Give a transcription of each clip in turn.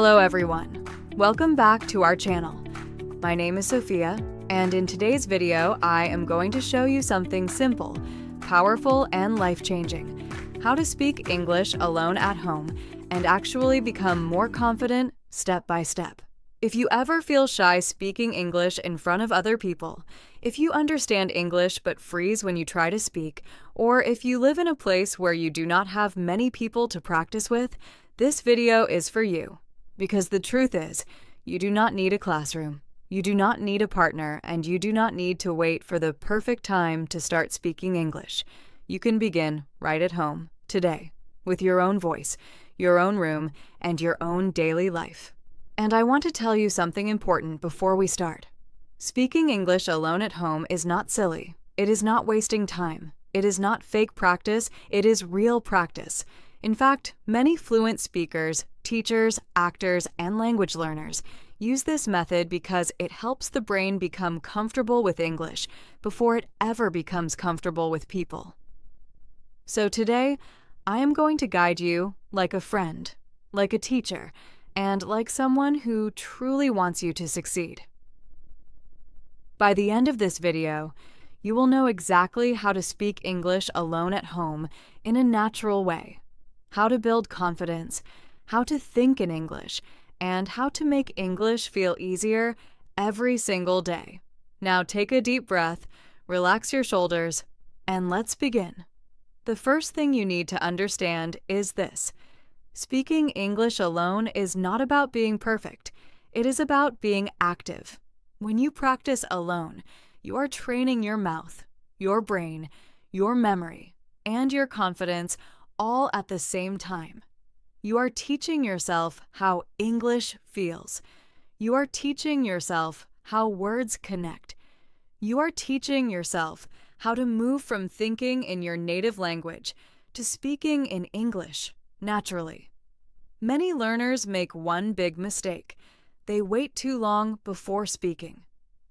Hello everyone, welcome back to our channel. My name is Sophia, and in today's video I am going to show you something simple, powerful, and life-changing: how to speak English alone at home and actually become more confident step by step. If you ever feel shy speaking English in front of other people, if you understand English but freeze when you try to speak, or if you live in a place where you do not have many people to practice with, this video is for you. Because the truth is, you do not need a classroom, you do not need a partner, and you do not need to wait for the perfect time to start speaking English. You can begin right at home, today, with your own voice, your own room, and your own daily life. And I want to tell you something important before we start. Speaking English alone at home is not silly. It is not wasting time. It is not fake practice. It is real practice. In fact, many fluent speakers, teachers, actors, and language learners use this method because it helps the brain become comfortable with English before it ever becomes comfortable with people. So today, I am going to guide you like a friend, like a teacher, and like someone who truly wants you to succeed. By the end of this video, you will know exactly how to speak English alone at home in a natural way, how to build confidence, how to think in English, and how to make English feel easier every single day. Now take a deep breath, relax your shoulders, and let's begin. The first thing you need to understand is this: speaking English alone is not about being perfect. It is about being active. When you practice alone, you are training your mouth, your brain, your memory, and your confidence all at the same time. You are teaching yourself how English feels. You are teaching yourself how words connect. You are teaching yourself how to move from thinking in your native language to speaking in English naturally. Many learners make one big mistake. They wait too long before speaking.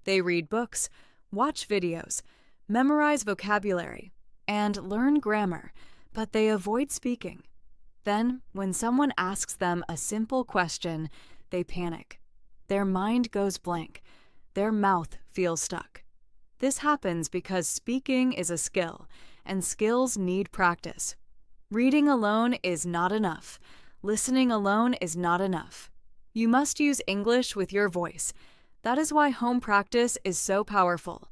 They read books, watch videos, memorize vocabulary, and learn grammar, but they avoid speaking. Then, when someone asks them a simple question, they panic. Their mind goes blank. Their mouth feels stuck. This happens because speaking is a skill, and skills need practice. Reading alone is not enough. Listening alone is not enough. You must use English with your voice. That is why home practice is so powerful.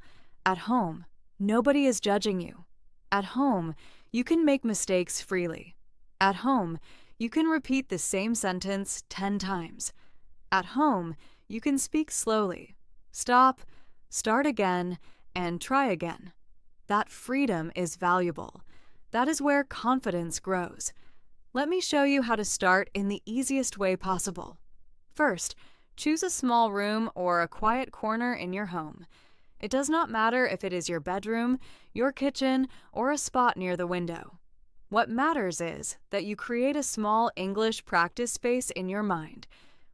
At home, nobody is judging you. At home, you can make mistakes freely. At home, you can repeat the same sentence 10 times. At home, you can speak slowly, stop, start again, and try again. That freedom is valuable. That is where confidence grows. Let me show you how to start in the easiest way possible. First, choose a small room or a quiet corner in your home. It does not matter if it is your bedroom, your kitchen, or a spot near the window. What matters is that you create a small English practice space in your mind.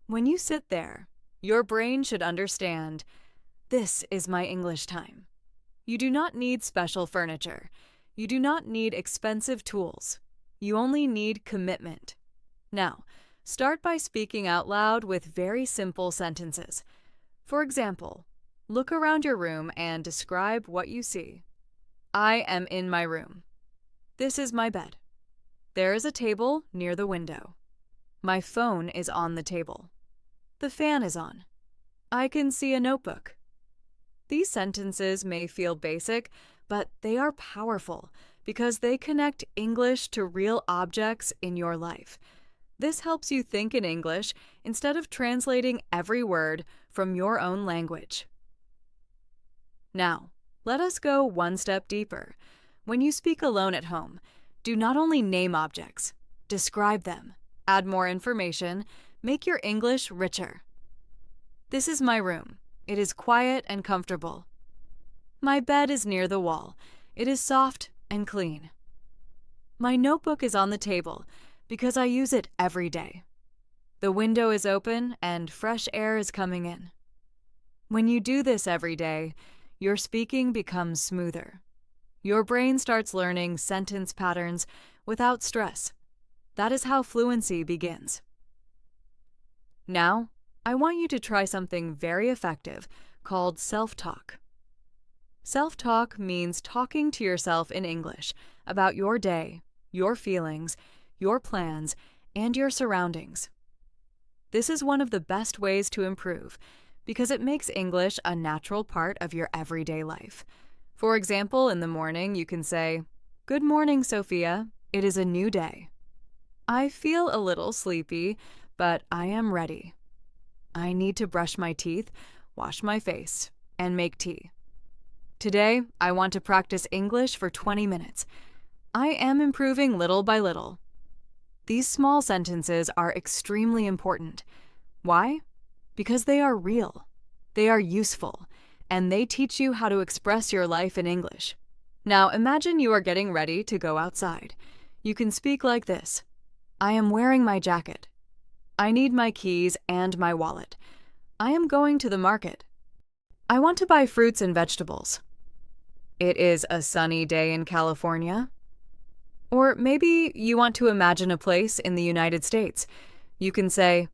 When you sit there, your brain should understand, this is my English time. You do not need special furniture. You do not need expensive tools. You only need commitment. Now, start by speaking out loud with very simple sentences. For example, look around your room and describe what you see. I am in my room. This is my bed. There is a table near the window. My phone is on the table. The fan is on. I can see a notebook. These sentences may feel basic, but they are powerful because they connect English to real objects in your life. This helps you think in English instead of translating every word from your own language. Now, let us go one step deeper. When you speak alone at home, do not only name objects, describe them, add more information, make your English richer. This is my room. It is quiet and comfortable. My bed is near the wall. It is soft and clean. My notebook is on the table because I use it every day. The window is open and fresh air is coming in. When you do this every day, your speaking becomes smoother. Your brain starts learning sentence patterns without stress. That is how fluency begins. Now, I want you to try something very effective called self-talk. Self-talk means talking to yourself in English about your day, your feelings, your plans, and your surroundings. This is one of the best ways to improve because it makes English a natural part of your everyday life. For example, in the morning, you can say, "Good morning, Sophia. It is a new day. I feel a little sleepy, but I am ready. I need to brush my teeth, wash my face, and make tea. Today, I want to practice English for 20 minutes. I am improving little by little." These small sentences are extremely important. Why? Because they are real, they are useful, and they teach you how to express your life in English. Now imagine you are getting ready to go outside. You can speak like this. "I am wearing my jacket. I need my keys and my wallet. I am going to the market. I want to buy fruits and vegetables. It is a sunny day in California." Or maybe you want to imagine a place in the United States. You can say,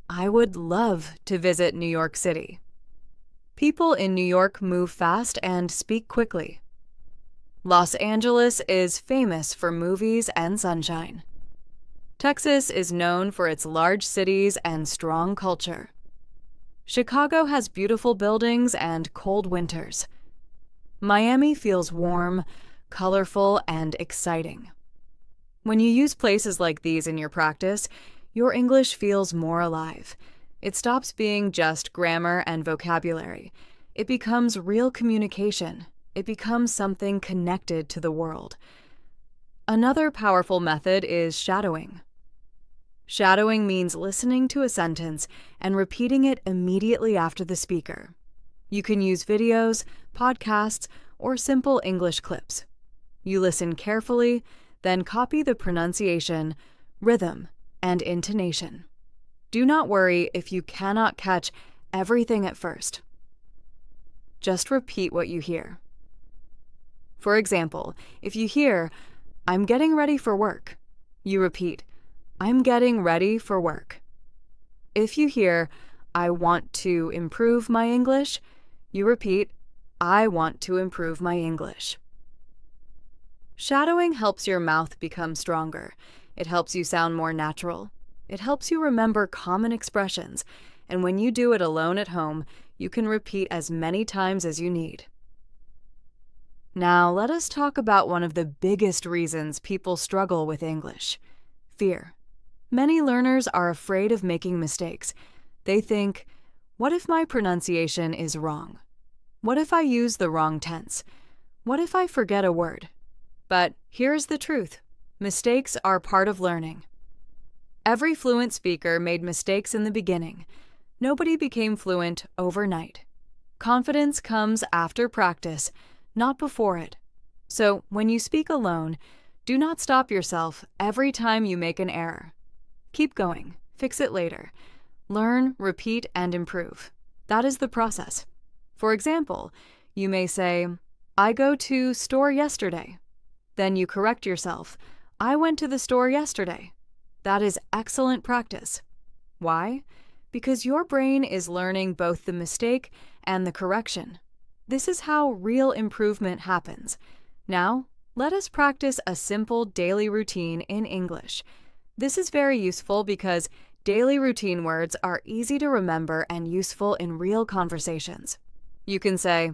"I would love to visit New York City." People in New York move fast and speak quickly. Los Angeles is famous for movies and sunshine. Texas is known for its large cities and strong culture. Chicago has beautiful buildings and cold winters. Miami feels warm, colorful, and exciting. When you use places like these in your practice, your English feels more alive. It stops being just grammar and vocabulary. It becomes real communication. It becomes something connected to the world. Another powerful method is shadowing. Shadowing means listening to a sentence and repeating it immediately after the speaker. You can use videos, podcasts, or simple English clips. You listen carefully, then copy the pronunciation, rhythm, and intonation. Do not worry if you cannot catch everything at first. Just repeat what you hear. For example, if you hear, "I'm getting ready for work," you repeat, "I'm getting ready for work." If you hear, "I want to improve my English," you repeat, "I want to improve my English." Shadowing helps your mouth become stronger. It helps you sound more natural. It helps you remember common expressions, and when you do it alone at home, you can repeat as many times as you need. Now, let us talk about one of the biggest reasons people struggle with English: fear. Many learners are afraid of making mistakes. They think, "What if my pronunciation is wrong? What if I use the wrong tense? What if I forget a word?" But here's the truth. Mistakes are part of learning. Every fluent speaker made mistakes in the beginning. Nobody became fluent overnight. Confidence comes after practice, not before it. So when you speak alone, do not stop yourself every time you make an error. Keep going. Fix it later. Learn, repeat, and improve. That is the process. For example, you may say, "I go to store yesterday." Then you correct yourself, "I went to the store yesterday." That is excellent practice. Why? Because your brain is learning both the mistake and the correction. This is how real improvement happens. Now, let us practice a simple daily routine in English. This is very useful because daily routine words are easy to remember and useful in real conversations. You can say,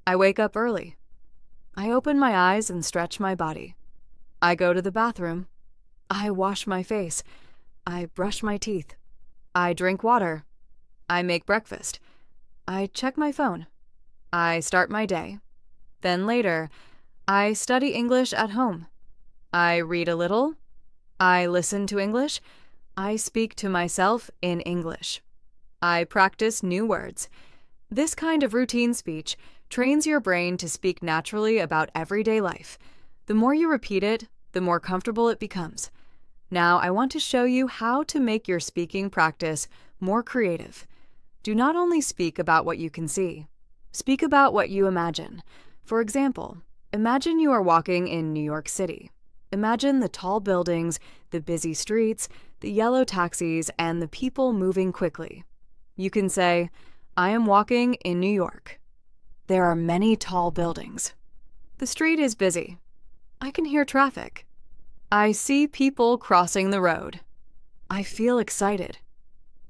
"I wake up early. I open my eyes and stretch my body. I go to the bathroom. I wash my face. I brush my teeth. I drink water. I make breakfast. I check my phone. I start my day. Then later, I study English at home. I read a little. I listen to English. I speak to myself in English. I practice new words." This kind of routine speech trains your brain to speak naturally about everyday life. The more you repeat it, the more comfortable it becomes. Now, I want to show you how to make your speaking practice more creative. Do not only speak about what you can see. Speak about what you imagine. For example, imagine you are walking in New York City. Imagine the tall buildings, the busy streets, the yellow taxis, and the people moving quickly. You can say, I am walking in New York. There are many tall buildings. The street is busy. I can hear traffic. I see people crossing the road. I feel excited.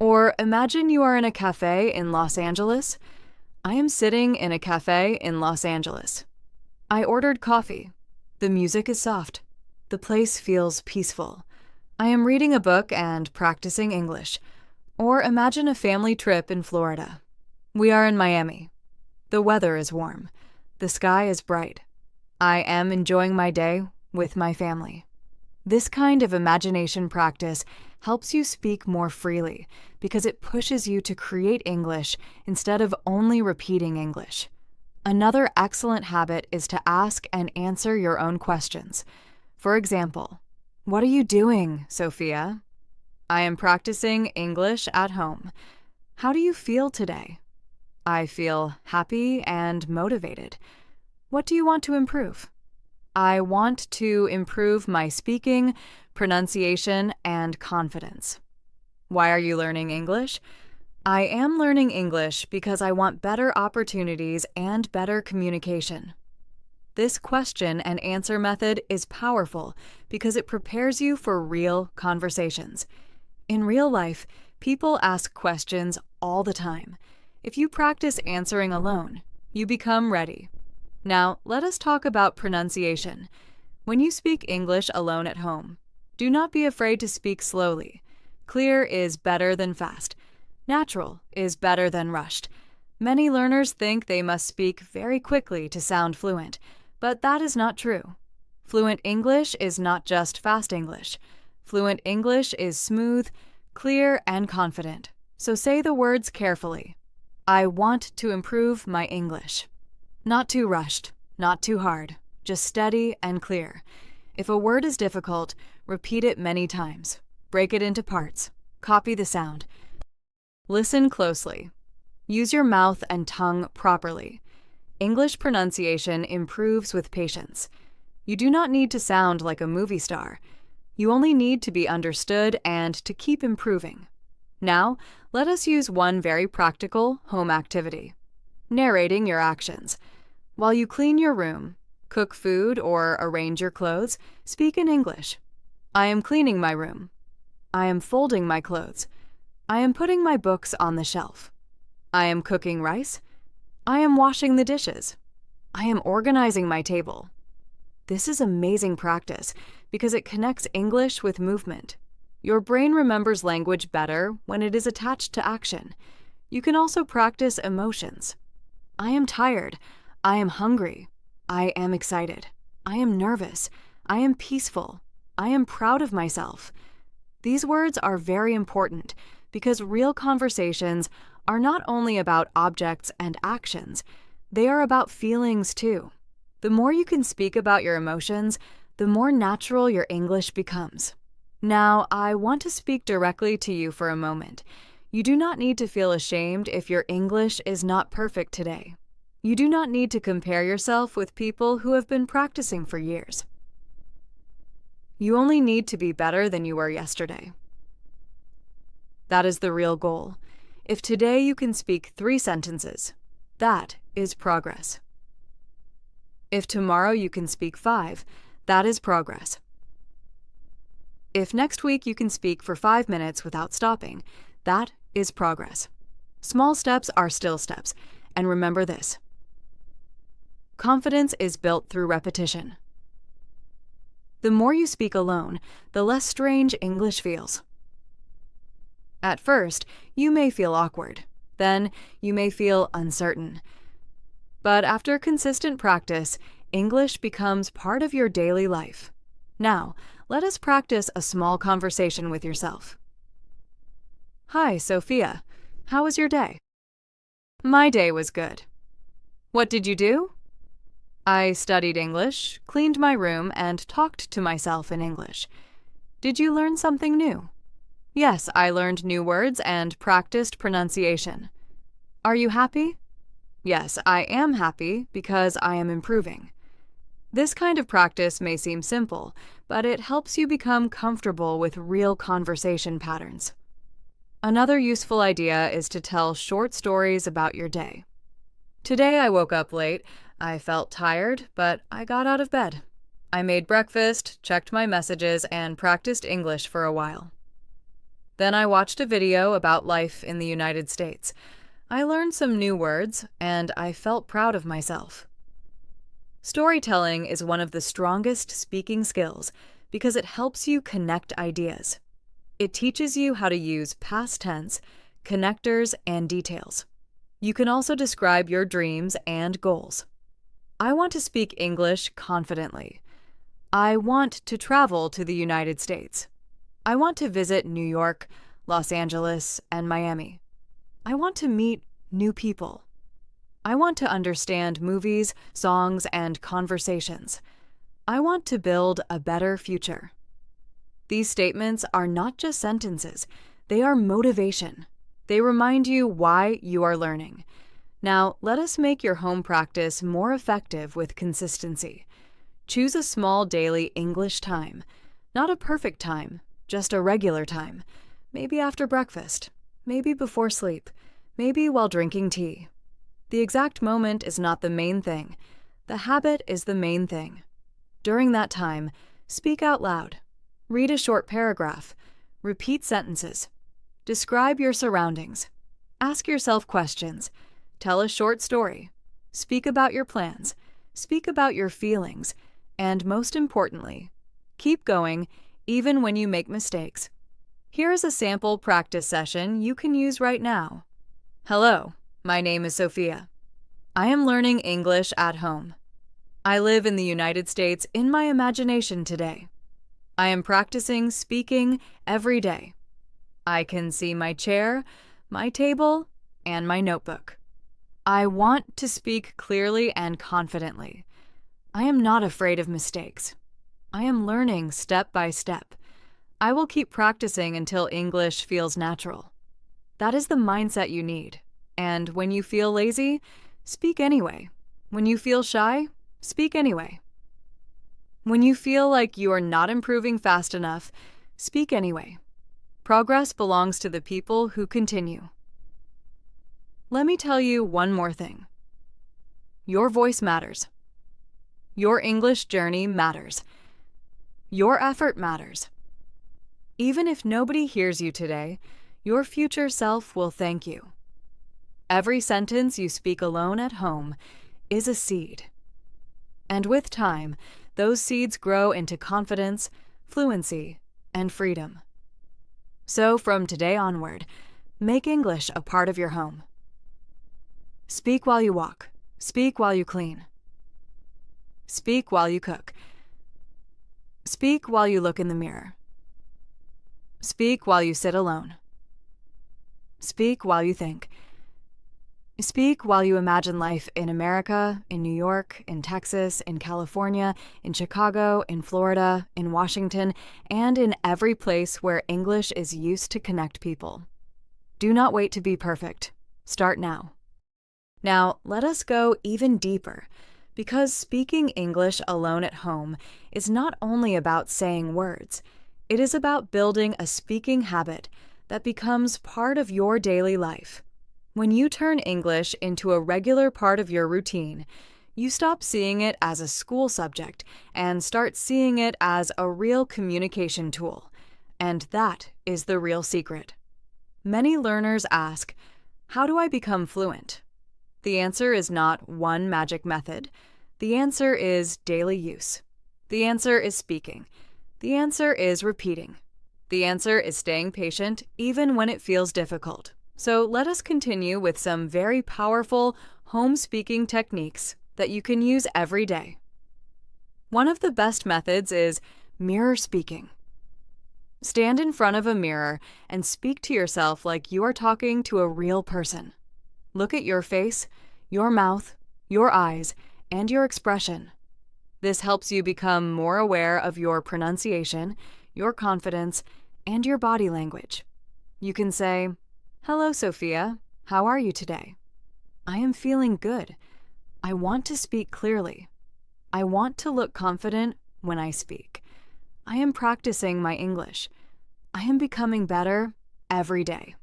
Or imagine you are in a cafe in Los Angeles. I am sitting in a cafe in Los Angeles. I ordered coffee. The music is soft. The place feels peaceful. I am reading a book and practicing English. Or imagine a family trip in Florida. We are in Miami. The weather is warm. The sky is bright. I am enjoying my day with my family. This kind of imagination practice helps you speak more freely because it pushes you to create English instead of only repeating English. Another excellent habit is to ask and answer your own questions. For example, what are you doing, Sophia? I am practicing English at home. How do you feel today? I feel happy and motivated. What do you want to improve? I want to improve my speaking, pronunciation, and confidence. Why are you learning English? I am learning English because I want better opportunities and better communication. This question and answer method is powerful because it prepares you for real conversations. In real life, people ask questions all the time. If you practice answering alone, you become ready. Now, let us talk about pronunciation. When you speak English alone at home, do not be afraid to speak slowly. Clear is better than fast. Natural is better than rushed. Many learners think they must speak very quickly to sound fluent, but that is not true. Fluent English is not just fast English. Fluent English is smooth, clear, and confident. So say the words carefully. I want to improve my English. Not too rushed, not too hard, just steady and clear. If a word is difficult, repeat it many times. Break it into parts. Copy the sound. Listen closely. Use your mouth and tongue properly. English pronunciation improves with patience. You do not need to sound like a movie star. You only need to be understood and to keep improving. Now, let us use one very practical home activity. Narrating your actions. While you clean your room, cook food, or arrange your clothes, speak in English. I am cleaning my room. I am folding my clothes. I am putting my books on the shelf. I am cooking rice. I am washing the dishes. I am organizing my table. This is amazing practice because it connects English with movement. Your brain remembers language better when it is attached to action. You can also practice emotions. I am tired. I am hungry. I am excited. I am nervous. I am peaceful. I am proud of myself. These words are very important because real conversations are not only about objects and actions, they are about feelings too. The more you can speak about your emotions, the more natural your English becomes. Now, I want to speak directly to you for a moment. You do not need to feel ashamed if your English is not perfect today. You do not need to compare yourself with people who have been practicing for years. You only need to be better than you were yesterday. That is the real goal. If today you can speak 3 sentences, that is progress. If tomorrow you can speak 5, that is progress. If next week you can speak for 5 minutes without stopping, that is progress. Small steps are still steps, and remember this. Confidence is built through repetition. The more you speak alone, the less strange English feels. At first, you may feel awkward. Then, you may feel uncertain. But after consistent practice, English becomes part of your daily life. Now, let us practice a small conversation with yourself. Hi, Sophia. How was your day? My day was good. What did you do? I studied English, cleaned my room, and talked to myself in English. Did you learn something new? Yes, I learned new words and practiced pronunciation. Are you happy? Yes, I am happy because I am improving. This kind of practice may seem simple, but it helps you become comfortable with real conversation patterns. Another useful idea is to tell short stories about your day. Today I woke up late. I felt tired, but I got out of bed. I made breakfast, checked my messages, and practiced English for a while. Then I watched a video about life in the United States. I learned some new words, and I felt proud of myself. Storytelling is one of the strongest speaking skills because it helps you connect ideas. It teaches you how to use past tense, connectors, and details. You can also describe your dreams and goals. I want to speak English confidently. I want to travel to the United States. I want to visit New York, Los Angeles, and Miami. I want to meet new people. I want to understand movies, songs, and conversations. I want to build a better future. These statements are not just sentences, they are motivation. They remind you why you are learning. Now, let us make your home practice more effective with consistency. Choose a small daily English time. Not a perfect time, just a regular time. Maybe after breakfast, maybe before sleep, maybe while drinking tea. The exact moment is not the main thing. The habit is the main thing. During that time, speak out loud. Read a short paragraph. Repeat sentences. Describe your surroundings. Ask yourself questions. Tell a short story. Speak about your plans. Speak about your feelings. And most importantly, keep going even when you make mistakes. Here is a sample practice session you can use right now. Hello, my name is Sophia. I am learning English at home. I live in the United States in my imagination today. I am practicing speaking every day. I can see my chair, my table, and my notebook. I want to speak clearly and confidently. I am not afraid of mistakes. I am learning step by step. I will keep practicing until English feels natural. That is the mindset you need. And when you feel lazy, speak anyway. When you feel shy, speak anyway. When you feel like you are not improving fast enough, speak anyway. Progress belongs to the people who continue. Let me tell you one more thing. Your voice matters. Your English journey matters. Your effort matters. Even if nobody hears you today, your future self will thank you. Every sentence you speak alone at home is a seed. And with time, those seeds grow into confidence, fluency, and freedom. So from today onward, make English a part of your home. Speak while you walk. Speak while you clean. Speak while you cook. Speak while you look in the mirror. Speak while you sit alone. Speak while you think. Speak while you imagine life in America, in New York, in Texas, in California, in Chicago, in Florida, in Washington, and in every place where English is used to connect people. Do not wait to be perfect. Start now. Now, let us go even deeper, because speaking English alone at home is not only about saying words. It is about building a speaking habit that becomes part of your daily life. When you turn English into a regular part of your routine, you stop seeing it as a school subject and start seeing it as a real communication tool. And that is the real secret. Many learners ask, how do I become fluent? The answer is not one magic method. The answer is daily use. The answer is speaking. The answer is repeating. The answer is staying patient even when it feels difficult. So let us continue with some very powerful home speaking techniques that you can use every day. One of the best methods is mirror speaking. Stand in front of a mirror and speak to yourself like you are talking to a real person. Look at your face, your mouth, your eyes, and your expression. This helps you become more aware of your pronunciation, your confidence, and your body language. You can say, "Hello, Sophia. How are you today? I am feeling good. I want to speak clearly. I want to look confident when I speak. I am practicing my English. I am becoming better every day.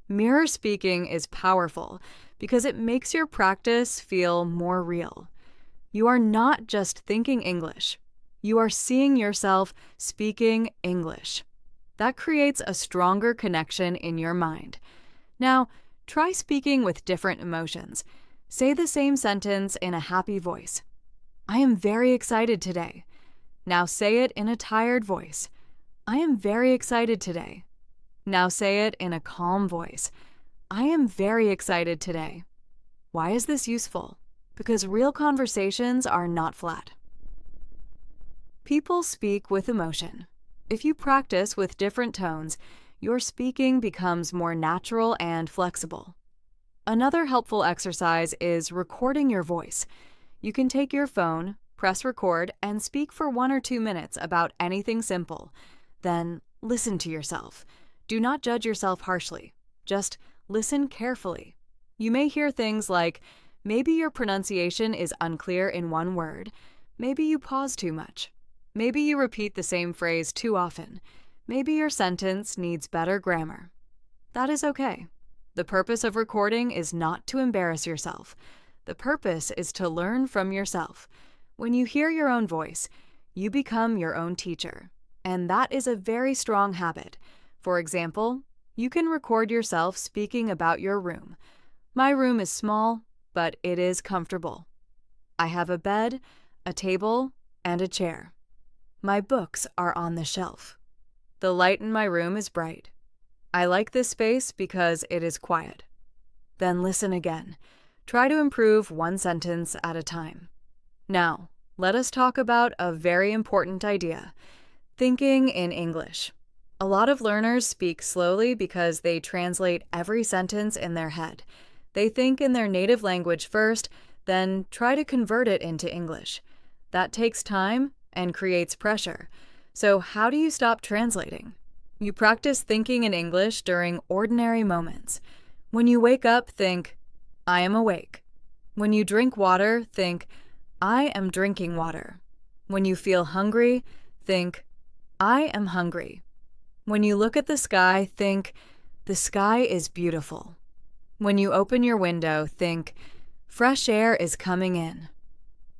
Mirror speaking is powerful because it makes your practice feel more real. You are not just thinking English. You are seeing yourself speaking English. That creates a stronger connection in your mind. Now, try speaking with different emotions. Say the same sentence in a happy voice. I am very excited today. Now say it in a tired voice. I am very excited today. Now say it in a calm voice. I am very excited today. Why is this useful? Because real conversations are not flat. People speak with emotion. If you practice with different tones, your speaking becomes more natural and flexible. Another helpful exercise is recording your voice. You can take your phone, press record, and speak for 1 or 2 minutes about anything simple. Then listen to yourself. Do not judge yourself harshly. Just listen carefully. You may hear things like, maybe your pronunciation is unclear in one word. Maybe you pause too much. Maybe you repeat the same phrase too often. Maybe your sentence needs better grammar. That is okay. The purpose of recording is not to embarrass yourself. The purpose is to learn from yourself. When you hear your own voice, you become your own teacher. And that is a very strong habit. For example, you can record yourself speaking about your room. My room is small, but it is comfortable. I have a bed, a table, and a chair. My books are on the shelf. The light in my room is bright. I like this space because it is quiet. Then listen again. Try to improve one sentence at a time. Now, let us talk about a very important idea: thinking in English. A lot of learners speak slowly because they translate every sentence in their head. They think in their native language first, then try to convert it into English. That takes time and creates pressure. So how do you stop translating? You practice thinking in English during ordinary moments. When you wake up, think, I am awake. When you drink water, think, I am drinking water. When you feel hungry, think, I am hungry. When you look at the sky, think, the sky is beautiful. When you open your window, think, fresh air is coming in.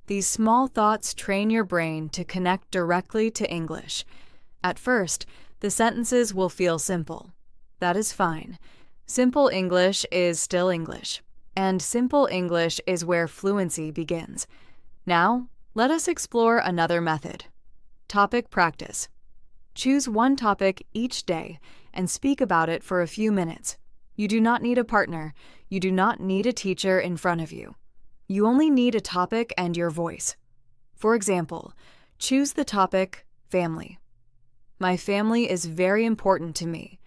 These small thoughts train your brain to connect directly to English. At first, the sentences will feel simple. That is fine. Simple English is still English, and simple English is where fluency begins. Now, let us explore another method. Topic practice. Choose one topic each day and speak about it for a few minutes. You do not need a partner. You do not need a teacher in front of you. You only need a topic and your voice. For example, choose the topic family. My family is very important to me.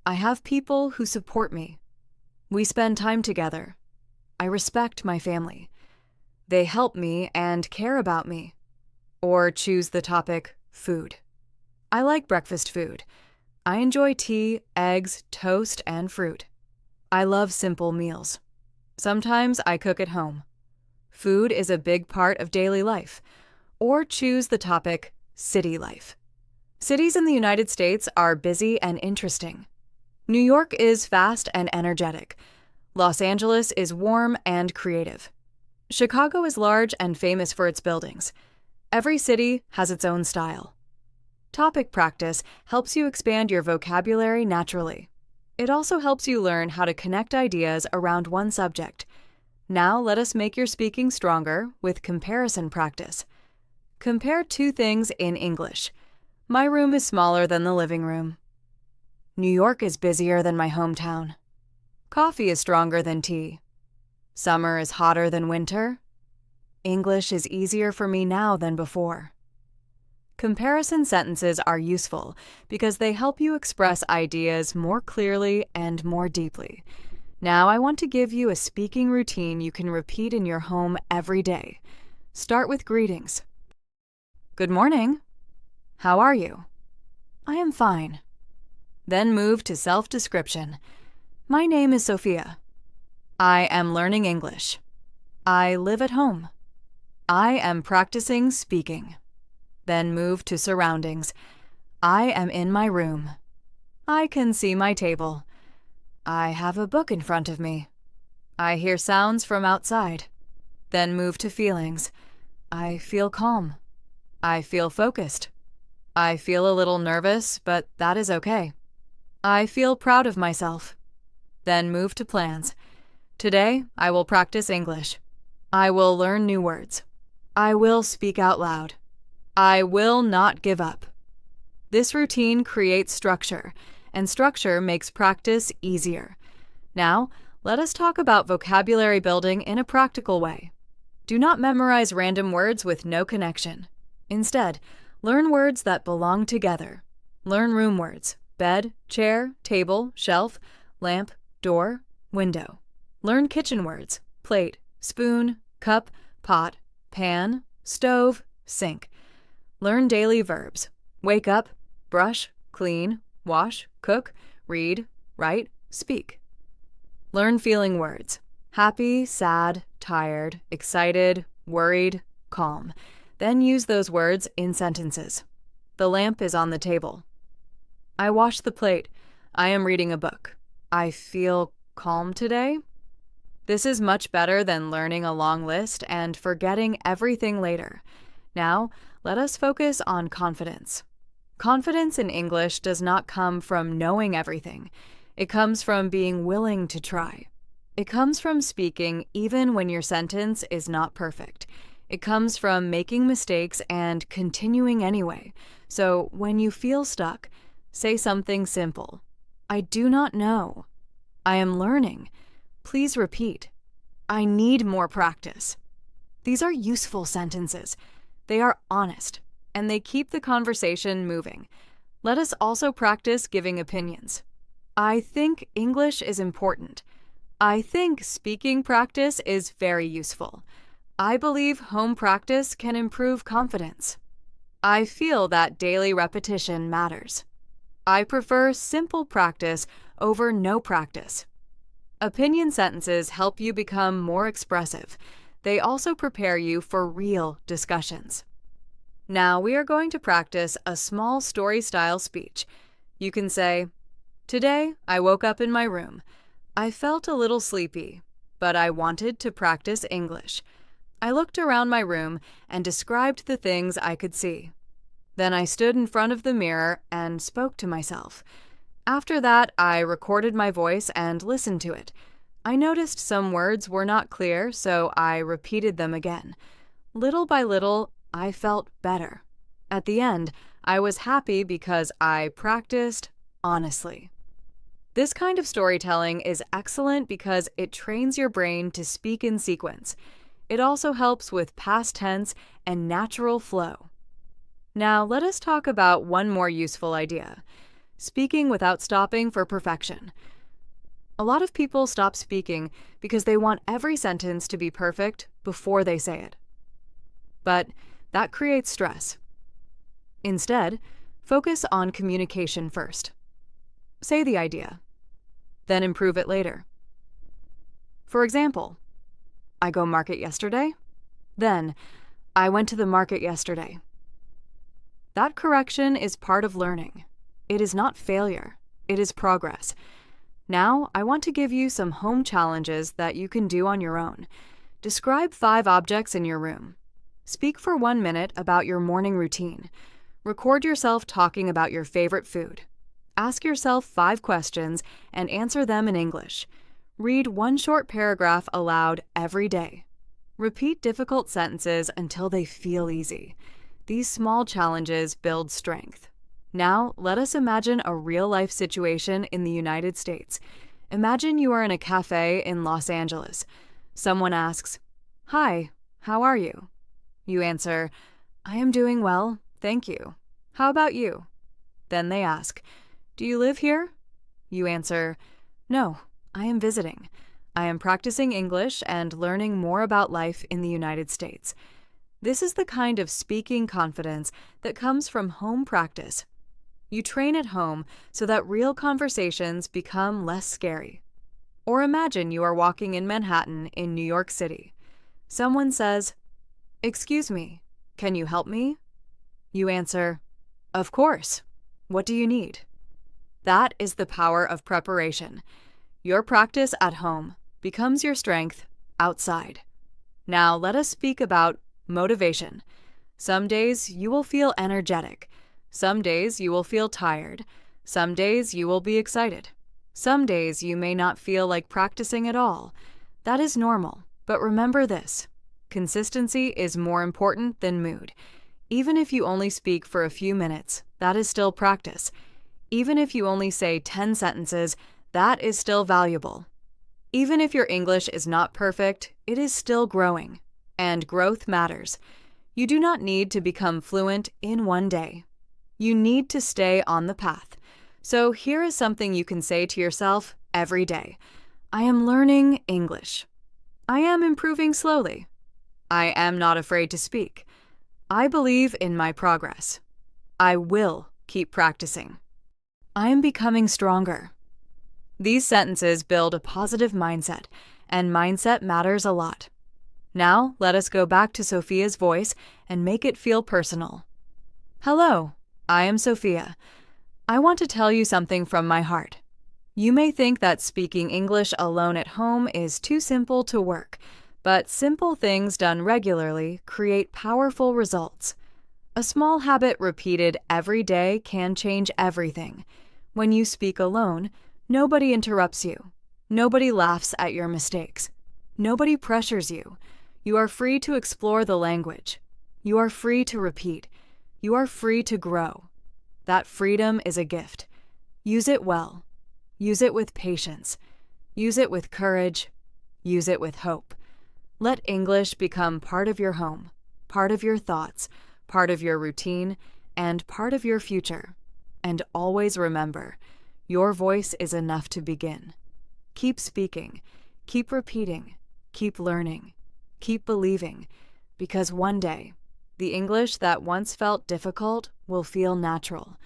I have people who support me. We spend time together. I respect my family. They help me and care about me. Or choose the topic food. I like breakfast food. I enjoy tea, eggs, toast, and fruit. I love simple meals. Sometimes I cook at home. Food is a big part of daily life. Or choose the topic city life. Cities in the United States are busy and interesting. New York is fast and energetic. Los Angeles is warm and creative. Chicago is large and famous for its buildings. Every city has its own style. Topic practice helps you expand your vocabulary naturally. It also helps you learn how to connect ideas around one subject. Now let us make your speaking stronger with comparison practice. Compare two things in English. My room is smaller than the living room. New York is busier than my hometown. Coffee is stronger than tea. Summer is hotter than winter. English is easier for me now than before. Comparison sentences are useful because they help you express ideas more clearly and more deeply. Now I want to give you a speaking routine you can repeat in your home every day. Start with greetings. Good morning. How are you? I am fine. Then move to self-description. My name is Sophia. I am learning English. I live at home. I am practicing speaking. Then move to surroundings. I am in my room. I can see my table. I have a book in front of me. I hear sounds from outside. Then move to feelings. I feel calm. I feel focused. I feel a little nervous, but that is okay. I feel proud of myself. Then move to plans. Today, I will practice English. I will learn new words. I will speak out loud. I will not give up. This routine creates structure, and structure makes practice easier. Now, let us talk about vocabulary building in a practical way. Do not memorize random words with no connection. Instead, learn words that belong together. Learn room words: bed, chair, table, shelf, lamp, door, window. Learn kitchen words: plate, spoon, cup, pot, pan, stove, sink. Learn daily verbs: wake up, brush, clean, wash, cook, read, write, speak. Learn feeling words: happy, sad, tired, excited, worried, calm. Then use those words in sentences. The lamp is on the table. I wash the plate. I am reading a book. I feel calm today. This is much better than learning a long list and forgetting everything later. Now, let us focus on confidence. Confidence in English does not come from knowing everything. It comes from being willing to try. It comes from speaking even when your sentence is not perfect. It comes from making mistakes and continuing anyway. So when you feel stuck, say something simple. I do not know. I am learning. Please repeat. I need more practice. These are useful sentences. They are honest, and they keep the conversation moving. Let us also practice giving opinions. I think English is important. I think speaking practice is very useful. I believe home practice can improve confidence. I feel that daily repetition matters. I prefer simple practice over no practice. Opinion sentences help you become more expressive. They also prepare you for real discussions. Now we are going to practice a small story-style speech. You can say, "Today, I woke up in my room. I felt a little sleepy, but I wanted to practice English. I looked around my room and described the things I could see. Then I stood in front of the mirror and spoke to myself. After that, I recorded my voice and listened to it. I noticed some words were not clear, so I repeated them again. Little by little, I felt better. At the end, I was happy because I practiced honestly." This kind of storytelling is excellent because it trains your brain to speak in sequence. It also helps with past tense and natural flow. Now, let us talk about one more useful idea: speaking without stopping for perfection. A lot of people stop speaking because they want every sentence to be perfect before they say it. But that creates stress. Instead, focus on communication first. Say the idea, then improve it later. For example, I go market yesterday, then I went to the market yesterday. That correction is part of learning. It is not failure, it is progress. Now, I want to give you some home challenges that you can do on your own. Describe 5 objects in your room. Speak for 1 minute about your morning routine. Record yourself talking about your favorite food. Ask yourself 5 questions and answer them in English. Read 1 short paragraph aloud every day. Repeat difficult sentences until they feel easy. These small challenges build strength. Now, let us imagine a real-life situation in the United States. Imagine you are in a cafe in Los Angeles. Someone asks, "Hi, how are you?" You answer, "I am doing well, thank you. How about you?" Then they ask, "Do you live here?" You answer, "No, I am visiting. I am practicing English and learning more about life in the United States." This is the kind of speaking confidence that comes from home practice. You train at home so that real conversations become less scary. Or imagine you are walking in Manhattan in New York City. Someone says, "Excuse me, can you help me?" You answer, "Of course. What do you need?" That is the power of preparation. Your practice at home becomes your strength outside. Now let us speak about motivation. Some days you will feel energetic. Some days you will feel tired. Some days you will be excited. Some days you may not feel like practicing at all. That is normal, but remember this: consistency is more important than mood. Even if you only speak for a few minutes, that is still practice. Even if you only say 10 sentences, that is still valuable. Even if your English is not perfect, it is still growing. And growth matters. You do not need to become fluent in one day. You need to stay on the path. So here is something you can say to yourself every day. I am learning English. I am improving slowly. I am not afraid to speak. I believe in my progress. I will keep practicing. I am becoming stronger. These sentences build a positive mindset, and mindset matters a lot. Now, let us go back to Sophia's voice and make it feel personal. Hello, I am Sophia. I want to tell you something from my heart. You may think that speaking English alone at home is too simple to work, but simple things done regularly create powerful results. A small habit repeated every day can change everything. When you speak alone, nobody interrupts you. Nobody laughs at your mistakes. Nobody pressures you. You are free to explore the language. You are free to repeat. You are free to grow. That freedom is a gift. Use it well. Use it with patience. Use it with courage. Use it with hope. Let English become part of your home, part of your thoughts, part of your routine, and part of your future. And always remember, your voice is enough to begin. Keep speaking, keep repeating, keep learning, keep believing, because one day, the English that once felt difficult will feel natural,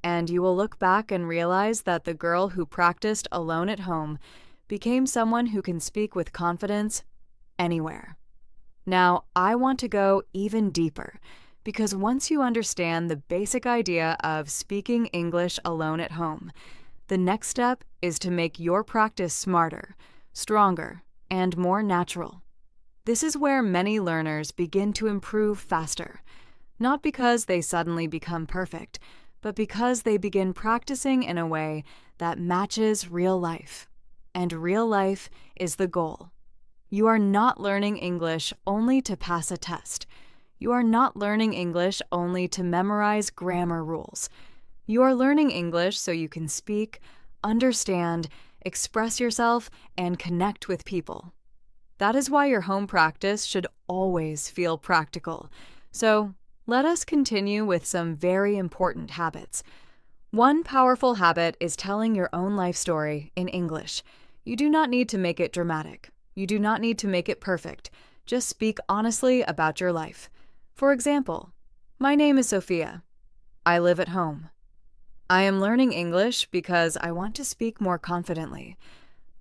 and you will look back and realize that the girl who practiced alone at home became someone who can speak with confidence anywhere. Now, I want to go even deeper, because once you understand the basic idea of speaking English alone at home, the next step is to make your practice smarter, stronger, and more natural. This is where many learners begin to improve faster, not because they suddenly become perfect, but because they begin practicing in a way that matches real life. And real life is the goal. You are not learning English only to pass a test. You are not learning English only to memorize grammar rules. You are learning English so you can speak, understand, express yourself, and connect with people. That is why your home practice should always feel practical. So, let us continue with some very important habits. One powerful habit is telling your own life story in English. You do not need to make it dramatic. You do not need to make it perfect. Just speak honestly about your life. For example, my name is Sophia. I live at home. I am learning English because I want to speak more confidently.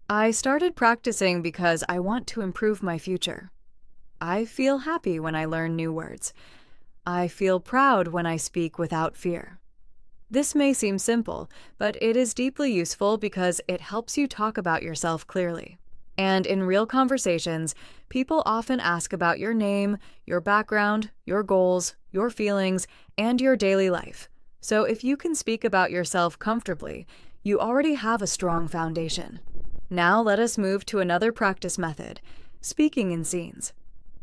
I started practicing because I want to improve my future. I feel happy when I learn new words. I feel proud when I speak without fear. This may seem simple, but it is deeply useful because it helps you talk about yourself clearly. And in real conversations, people often ask about your name, your background, your goals, your feelings, and your daily life. So if you can speak about yourself comfortably, you already have a strong foundation. Now let us move to another practice method, speaking in scenes.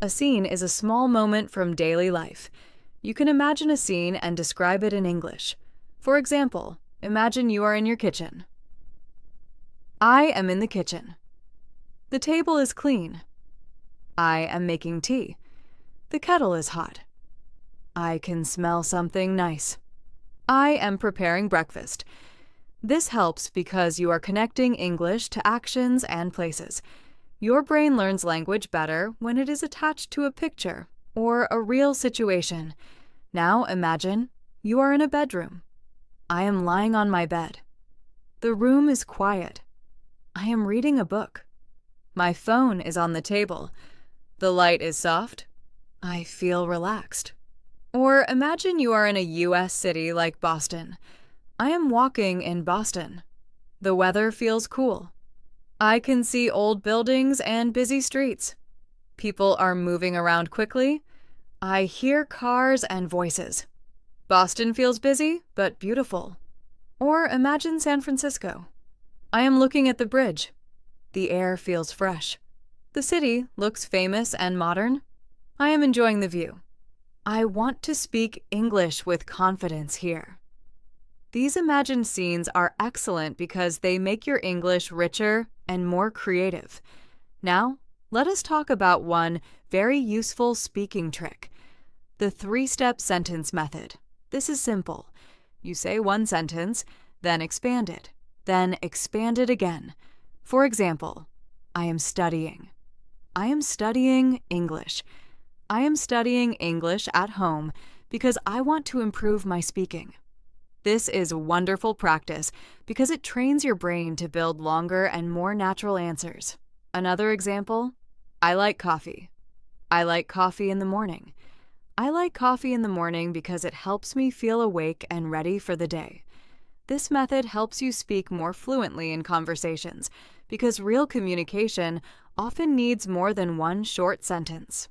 A scene is a small moment from daily life. You can imagine a scene and describe it in English. For example, imagine you are in your kitchen. I am in the kitchen. The table is clean. I am making tea. The kettle is hot. I can smell something nice. I am preparing breakfast. This helps because you are connecting English to actions and places. Your brain learns language better when it is attached to a picture or a real situation. Now imagine you are in a bedroom. I am lying on my bed. The room is quiet. I am reading a book. My phone is on the table. The light is soft. I feel relaxed. Or imagine you are in a US city like Boston. I am walking in Boston. The weather feels cool. I can see old buildings and busy streets. People are moving around quickly. I hear cars and voices. Boston feels busy, but beautiful. Or imagine San Francisco. I am looking at the bridge. The air feels fresh. The city looks famous and modern. I am enjoying the view. I want to speak English with confidence here. These imagined scenes are excellent because they make your English richer and more creative. Now, let us talk about one very useful speaking trick. The 3-step sentence method. This is simple. You say one sentence, then expand it again. For example, I am studying. I am studying English. I am studying English at home because I want to improve my speaking. This is wonderful practice because it trains your brain to build longer and more natural answers. Another example, I like coffee. I like coffee in the morning. I like coffee in the morning because it helps me feel awake and ready for the day. This method helps you speak more fluently in conversations because real communication often needs more than one short sentence.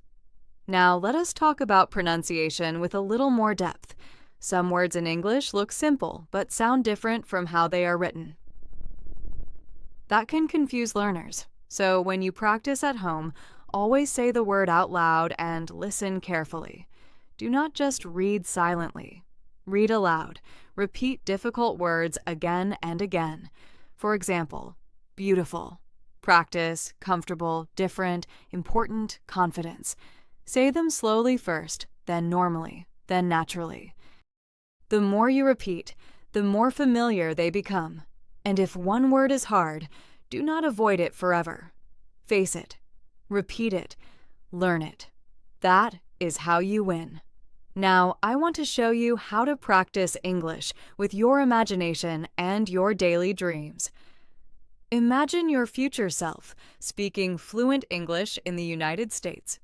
Now let us talk about pronunciation with a little more depth. Some words in English look simple but sound different from how they are written. That can confuse learners, so when you practice at home, always say the word out loud and listen carefully. Do not just read silently. Read aloud. Repeat difficult words again and again. For example, beautiful. Practice, comfortable, different, important, confidence. Say them slowly first, then normally, then naturally. The more you repeat, the more familiar they become. And if one word is hard, do not avoid it forever. Face it. Repeat it. Learn it. That is how you win. Now, I want to show you how to practice English with your imagination and your daily dreams. Imagine your future self speaking fluent English in the United States.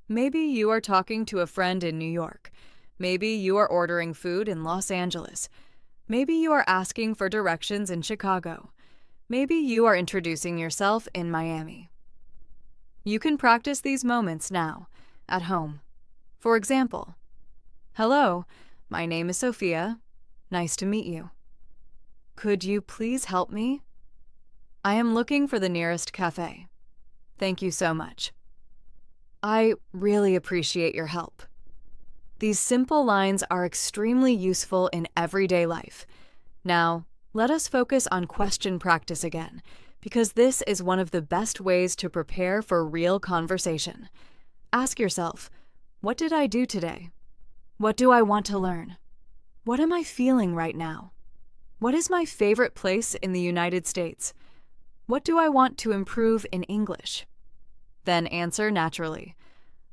Maybe you are talking to a friend in New York. Maybe you are ordering food in Los Angeles. Maybe you are asking for directions in Chicago. Maybe you are introducing yourself in Miami. You can practice these moments now, at home. For example, hello, my name is Sophia. Nice to meet you. Could you please help me? I am looking for the nearest cafe. Thank you so much. I really appreciate your help. These simple lines are extremely useful in everyday life. Now, let us focus on question practice again, because this is one of the best ways to prepare for real conversation. Ask yourself, what did I do today? What do I want to learn? What am I feeling right now? What is my favorite place in the United States? What do I want to improve in English? Then answer naturally.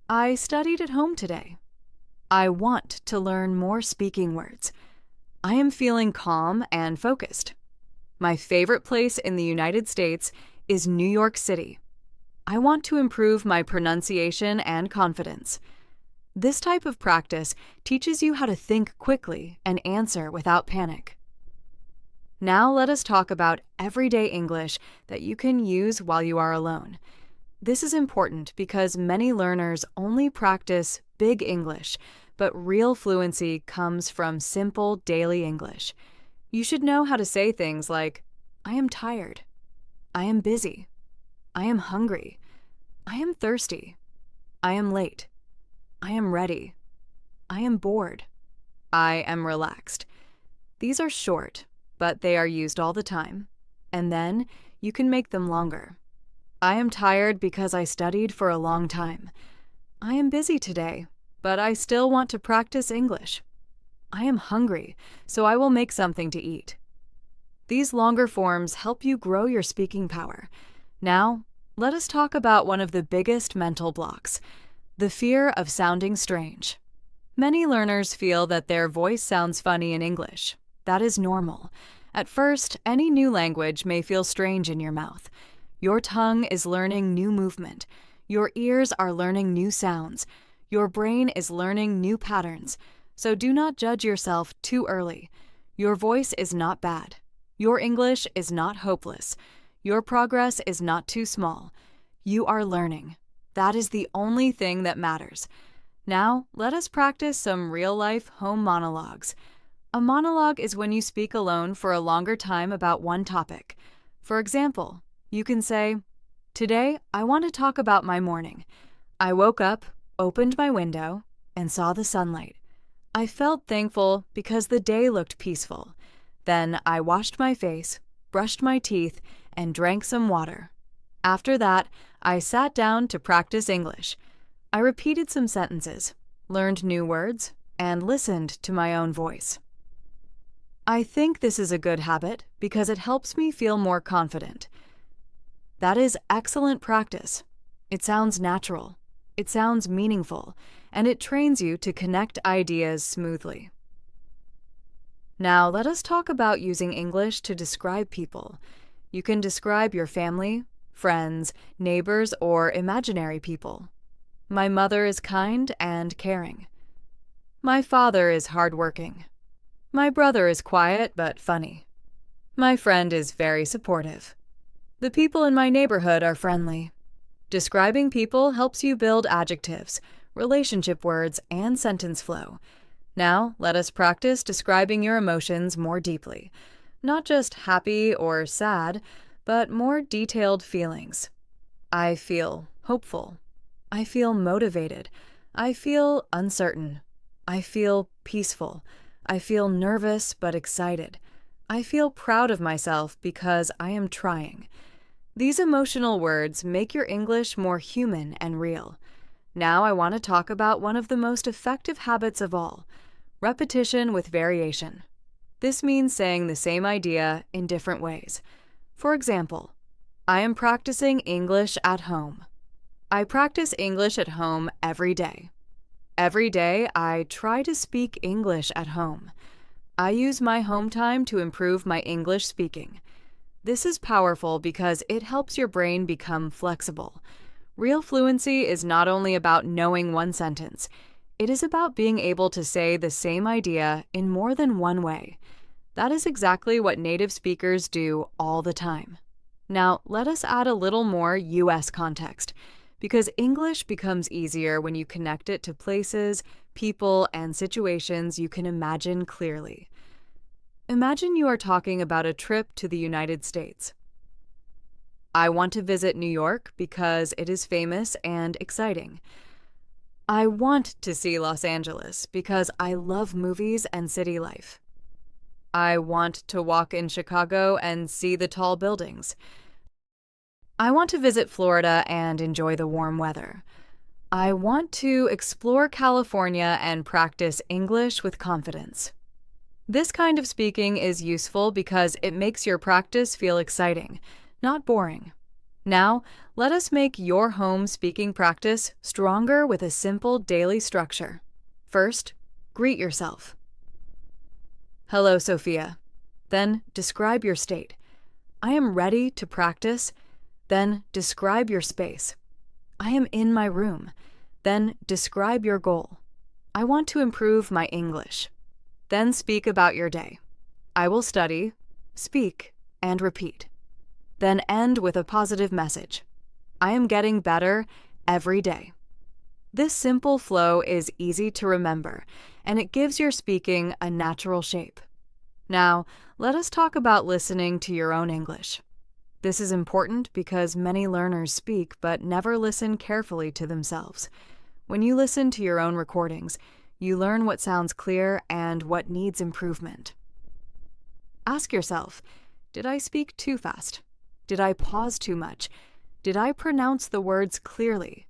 I studied at home today. I want to learn more speaking words. I am feeling calm and focused. My favorite place in the United States is New York City. I want to improve my pronunciation and confidence. This type of practice teaches you how to think quickly and answer without panic. Now let us talk about everyday English that you can use while you are alone. This is important because many learners only practice big English, but real fluency comes from simple daily English. You should know how to say things like, I am tired. I am busy. I am hungry. I am thirsty. I am late. I am ready. I am bored. I am relaxed. These are short, but they are used all the time. And then you can make them longer. I am tired because I studied for a long time. I am busy today, but I still want to practice English. I am hungry, so I will make something to eat. These longer forms help you grow your speaking power. Now, let us talk about one of the biggest mental blocks, the fear of sounding strange. Many learners feel that their voice sounds funny in English. That is normal. At first, any new language may feel strange in your mouth. Your tongue is learning new movement. Your ears are learning new sounds. Your brain is learning new patterns, so do not judge yourself too early. Your voice is not bad. Your English is not hopeless. Your progress is not too small. You are learning. That is the only thing that matters. Now, let us practice some real-life home monologues. A monologue is when you speak alone for a longer time about one topic. For example, you can say, "Today, I want to talk about my morning. I woke up, opened my window, and saw the sunlight. I felt thankful because the day looked peaceful. Then I washed my face, brushed my teeth, and drank some water. After that, I sat down to practice English. I repeated some sentences, learned new words, and listened to my own voice." I think this is a good habit because it helps me feel more confident. That is excellent practice. It sounds natural. It sounds meaningful, and it trains you to connect ideas smoothly. Now, let us talk about using English to describe people. You can describe your family, friends, neighbors, or imaginary people. My mother is kind and caring. My father is hardworking. My brother is quiet but funny. My friend is very supportive. The people in my neighborhood are friendly. Describing people helps you build adjectives, relationship words, and sentence flow. Now, let us practice describing your emotions more deeply. Not just happy or sad, but more detailed feelings. I feel hopeful. I feel motivated. I feel uncertain. I feel peaceful. I feel nervous but excited. I feel proud of myself because I am trying. These emotional words make your English more human and real. Now I want to talk about one of the most effective habits of all, repetition with variation. This means saying the same idea in different ways. For example, I am practicing English at home. I practice English at home every day. Every day, I try to speak English at home. I use my home time to improve my English speaking. This is powerful because it helps your brain become flexible. Real fluency is not only about knowing one sentence. It is about being able to say the same idea in more than one way. That is exactly what native speakers do all the time. Now, let us add a little more U.S. context, because English becomes easier when you connect it to places, people, and situations you can imagine clearly. Imagine you are talking about a trip to the United States. I want to visit New York because it is famous and exciting. I want to see Los Angeles because I love movies and city life. I want to walk in Chicago and see the tall buildings. I want to visit Florida and enjoy the warm weather. I want to explore California and practice English with confidence. This kind of speaking is useful because it makes your practice feel exciting, not boring. Now, let us make your home speaking practice stronger with a simple daily structure. First, greet yourself. Hello, Sophia. Then, describe your state. I am ready to practice. Then, describe your space. I am in my room. Then, describe your goal. I want to improve my English. Then, speak about your day. I will study, speak, and repeat. Then, end with a positive message. I am getting better every day. This simple flow is easy to remember, and it gives your speaking a natural shape. Now, let us talk about listening to your own English. This is important because many learners speak but never listen carefully to themselves. When you listen to your own recordings, you learn what sounds clear and what needs improvement. Ask yourself, did I speak too fast? Did I pause too much? Did I pronounce the words clearly?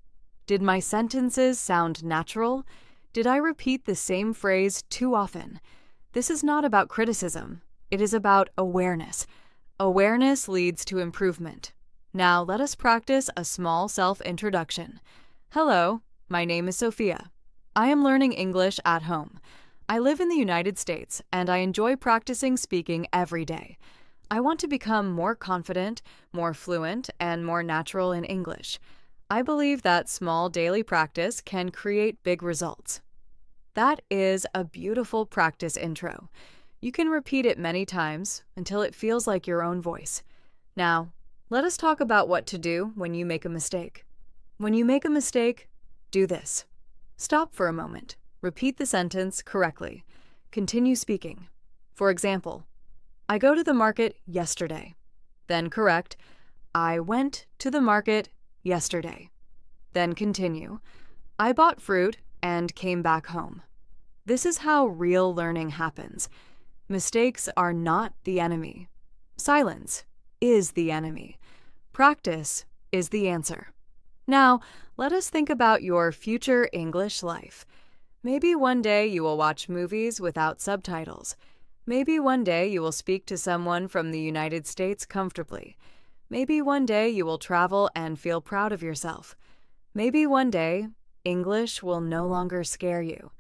Did my sentences sound natural? Did I repeat the same phrase too often? This is not about criticism. It is about awareness. Awareness leads to improvement. Now let us practice a small self-introduction. Hello, my name is Sophia. I am learning English at home. I live in the United States, and I enjoy practicing speaking every day. I want to become more confident, more fluent, and more natural in English. I believe that small daily practice can create big results. That is a beautiful practice intro. You can repeat it many times until it feels like your own voice. Now, let us talk about what to do when you make a mistake. When you make a mistake, do this. Stop for a moment. Repeat the sentence correctly. Continue speaking. For example, I go to the market yesterday. Then correct, I went to the market yesterday. Then continue, I bought fruit and came back home. This is how real learning happens. Mistakes are not the enemy. Silence is the enemy. Practice is the answer. Now, let us think about your future English life. Maybe one day you will watch movies without subtitles. Maybe one day you will speak to someone from the United States comfortably. Maybe one day you will travel and feel proud of yourself. Maybe one day English will no longer scare you.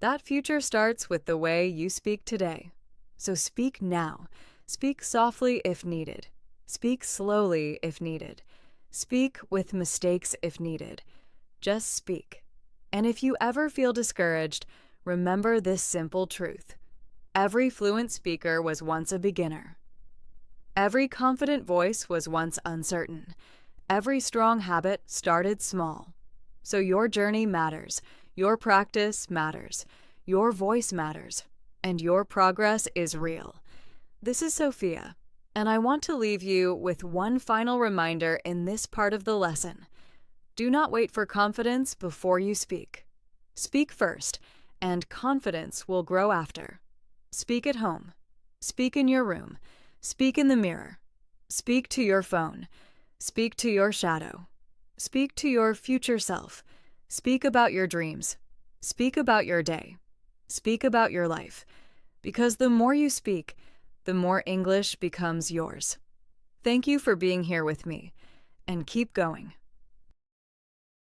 That future starts with the way you speak today. So speak now. Speak softly if needed. Speak slowly if needed. Speak with mistakes if needed. Just speak. And if you ever feel discouraged, remember this simple truth. Every fluent speaker was once a beginner. Every confident voice was once uncertain. Every strong habit started small. So your journey matters. Your practice matters. Your voice matters. And your progress is real. This is Sophia, and I want to leave you with one final reminder in this part of the lesson. Do not wait for confidence before you speak. Speak first, and confidence will grow after. Speak at home. Speak in your room. Speak in the mirror. Speak to your phone. Speak to your shadow. Speak to your future self. Speak about your dreams. Speak about your day. Speak about your life. Because the more you speak, the more English becomes yours. Thank you for being here with me, and keep going.